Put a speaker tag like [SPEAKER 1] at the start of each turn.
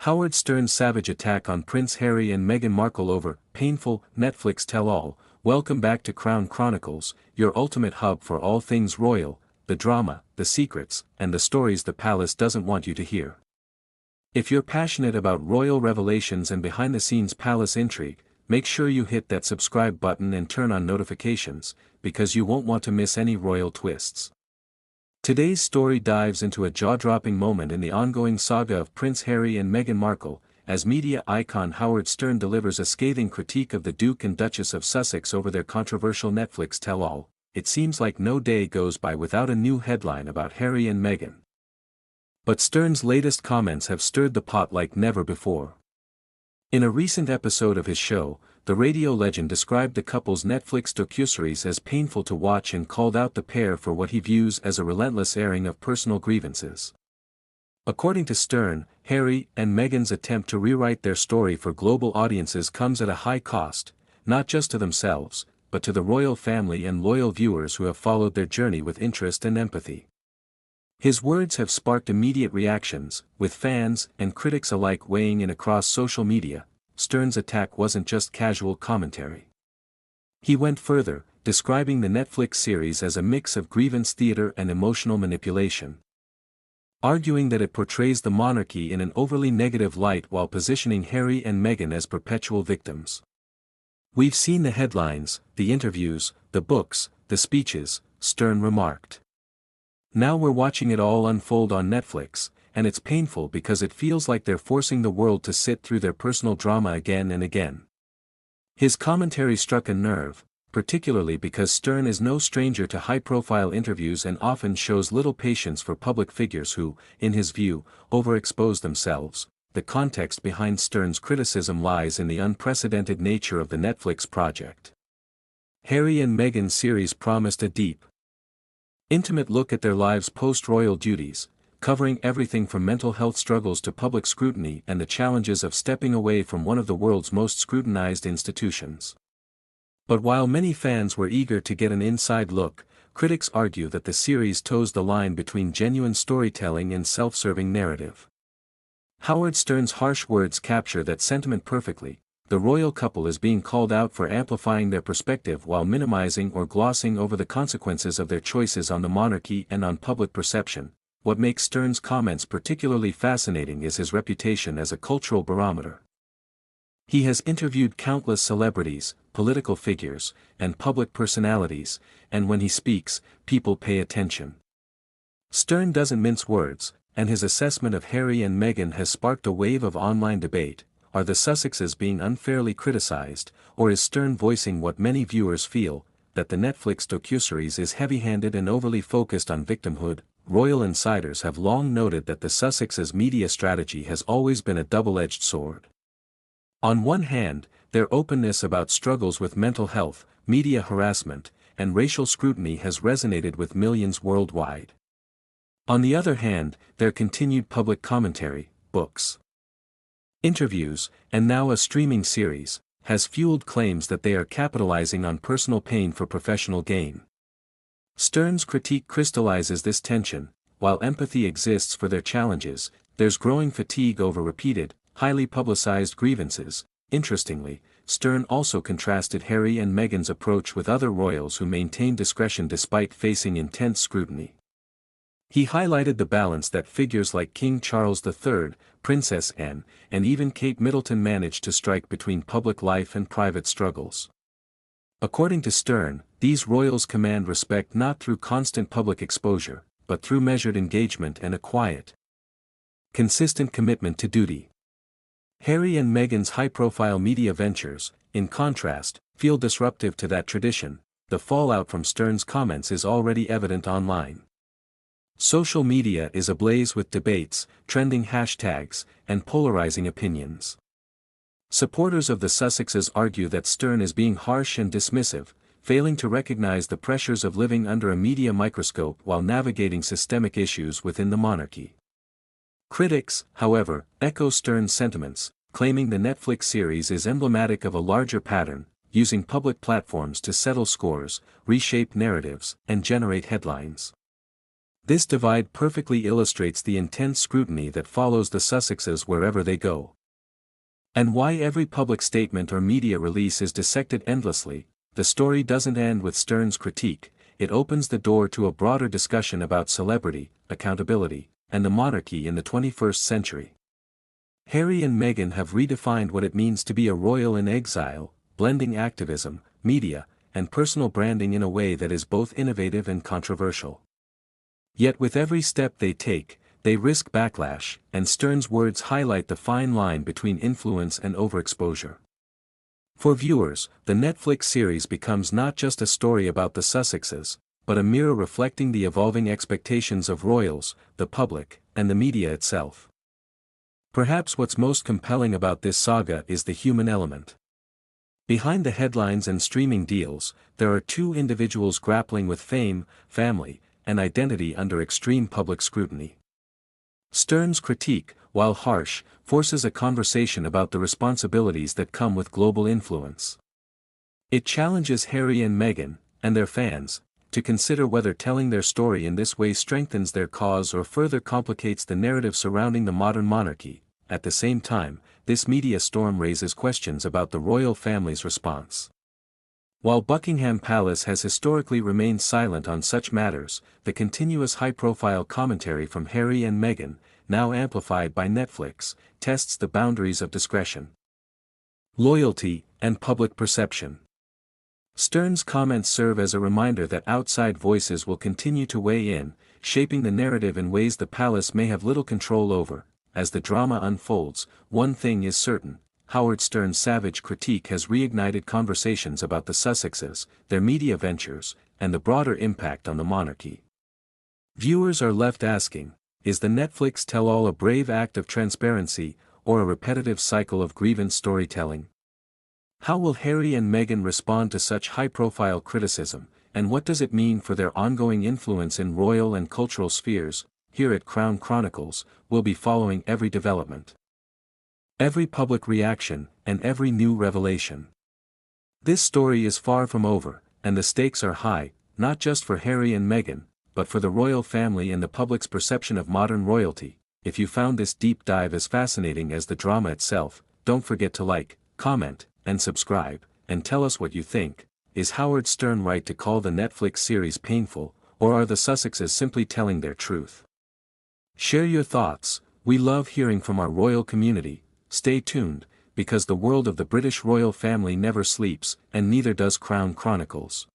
[SPEAKER 1] Howard Stern's savage attack on Prince Harry and Meghan Markle over painful Netflix tell-all. Welcome back to Crown Chronicles, your ultimate hub for all things royal, the drama, the secrets, and the stories the palace doesn't want you to hear. If you're passionate about royal revelations and behind-the-scenes palace intrigue, make sure you hit that subscribe button and turn on notifications, because you won't want to miss any royal twists. Today's story dives into a jaw-dropping moment in the ongoing saga of Prince Harry and Meghan Markle, as media icon Howard Stern delivers a scathing critique of the Duke and Duchess of Sussex over their controversial Netflix tell-all. It seems like no day goes by without a new headline about Harry and Meghan. But Stern's latest comments have stirred the pot like never before. In a recent episode of his show, the radio legend described the couple's Netflix docuseries as painful to watch and called out the pair for what he views as a relentless airing of personal grievances. According to Stern, Harry and Meghan's attempt to rewrite their story for global audiences comes at a high cost, not just to themselves, but to the royal family and loyal viewers who have followed their journey with interest and empathy. His words have sparked immediate reactions, with fans and critics alike weighing in across social media. Stern's attack wasn't just casual commentary. He went further, describing the Netflix series as a mix of grievance theater and emotional manipulation, arguing that it portrays the monarchy in an overly negative light while positioning Harry and Meghan as perpetual victims. "We've seen the headlines, the interviews, the books, the speeches," Stern remarked. "Now we're watching it all unfold on Netflix, and it's painful because it feels like they're forcing the world to sit through their personal drama again and again." His commentary struck a nerve, particularly because Stern is no stranger to high-profile interviews and often shows little patience for public figures who, in his view, overexpose themselves. The context behind Stern's criticism lies in the unprecedented nature of the Netflix project. Harry and Meghan's series promised a deep, intimate look at their lives post-royal duties, covering everything from mental health struggles to public scrutiny and the challenges of stepping away from one of the world's most scrutinized institutions. But while many fans were eager to get an inside look, critics argue that the series toes the line between genuine storytelling and self-serving narrative. Howard Stern's harsh words capture that sentiment perfectly. The royal couple is being called out for amplifying their perspective while minimizing or glossing over the consequences of their choices on the monarchy and on public perception. What makes Stern's comments particularly fascinating is his reputation as a cultural barometer. He has interviewed countless celebrities, political figures, and public personalities, and when he speaks, people pay attention. Stern doesn't mince words, and his assessment of Harry and Meghan has sparked a wave of online debate. Are the Sussexes being unfairly criticized, or is Stern voicing what many viewers feel, that the Netflix docuseries is heavy-handed and overly focused on victimhood? Royal insiders have long noted that the Sussexes' media strategy has always been a double-edged sword. On one hand, their openness about struggles with mental health, media harassment, and racial scrutiny has resonated with millions worldwide. On the other hand, their continued public commentary, books, interviews, and now a streaming series, has fueled claims that they are capitalizing on personal pain for professional gain. Stern's critique crystallizes this tension. While empathy exists for their challenges, there's growing fatigue over repeated, highly publicized grievances. Interestingly, Stern also contrasted Harry and Meghan's approach with other royals who maintain discretion despite facing intense scrutiny. He highlighted the balance that figures like King Charles III, Princess Anne, and even Kate Middleton managed to strike between public life and private struggles. According to Stern, these royals command respect not through constant public exposure, but through measured engagement and a quiet, consistent commitment to duty. Harry and Meghan's high-profile media ventures, in contrast, feel disruptive to that tradition. The fallout from Stern's comments is already evident online. Social media is ablaze with debates, trending hashtags, and polarizing opinions. Supporters of the Sussexes argue that Stern is being harsh and dismissive, failing to recognize the pressures of living under a media microscope while navigating systemic issues within the monarchy. Critics, however, echo Stern's sentiments, claiming the Netflix series is emblematic of a larger pattern, using public platforms to settle scores, reshape narratives, and generate headlines. This divide perfectly illustrates the intense scrutiny that follows the Sussexes wherever they go. And why every public statement or media release is dissected endlessly. The story doesn't end with Stern's critique, it opens the door to a broader discussion about celebrity, accountability, and the monarchy in the 21st century. Harry and Meghan have redefined what it means to be a royal in exile, blending activism, media, and personal branding in a way that is both innovative and controversial. Yet with every step they take, they risk backlash, and Stern's words highlight the fine line between influence and overexposure. For viewers, the Netflix series becomes not just a story about the Sussexes, but a mirror reflecting the evolving expectations of royals, the public, and the media itself. Perhaps what's most compelling about this saga is the human element. Behind the headlines and streaming deals, there are two individuals grappling with fame, family, and identity under extreme public scrutiny. Stern's critique, while harsh, forces a conversation about the responsibilities that come with global influence. It challenges Harry and Meghan, and their fans, to consider whether telling their story in this way strengthens their cause or further complicates the narrative surrounding the modern monarchy. At the same time, this media storm raises questions about the royal family's response. While Buckingham Palace has historically remained silent on such matters, the continuous high-profile commentary from Harry and Meghan, now amplified by Netflix, tests the boundaries of discretion, loyalty, and public perception. Stern's comments serve as a reminder that outside voices will continue to weigh in, shaping the narrative in ways the palace may have little control over. As the drama unfolds, one thing is certain: Howard Stern's savage critique has reignited conversations about the Sussexes, their media ventures, and the broader impact on the monarchy. Viewers are left asking, is the Netflix tell-all a brave act of transparency, or a repetitive cycle of grievance storytelling? How will Harry and Meghan respond to such high-profile criticism, and what does it mean for their ongoing influence in royal and cultural spheres? Here at Crown Chronicles, we'll be following every development, every public reaction, and every new revelation. This story is far from over, and the stakes are high, not just for Harry and Meghan, but for the royal family and the public's perception of modern royalty. If you found this deep dive as fascinating as the drama itself, don't forget to like, comment, and subscribe, and tell us what you think. Is Howard Stern right to call the Netflix series painful, or are the Sussexes simply telling their truth? Share your thoughts. We love hearing from our royal community. Stay tuned, because the world of the British royal family never sleeps, and neither does Crown Chronicles.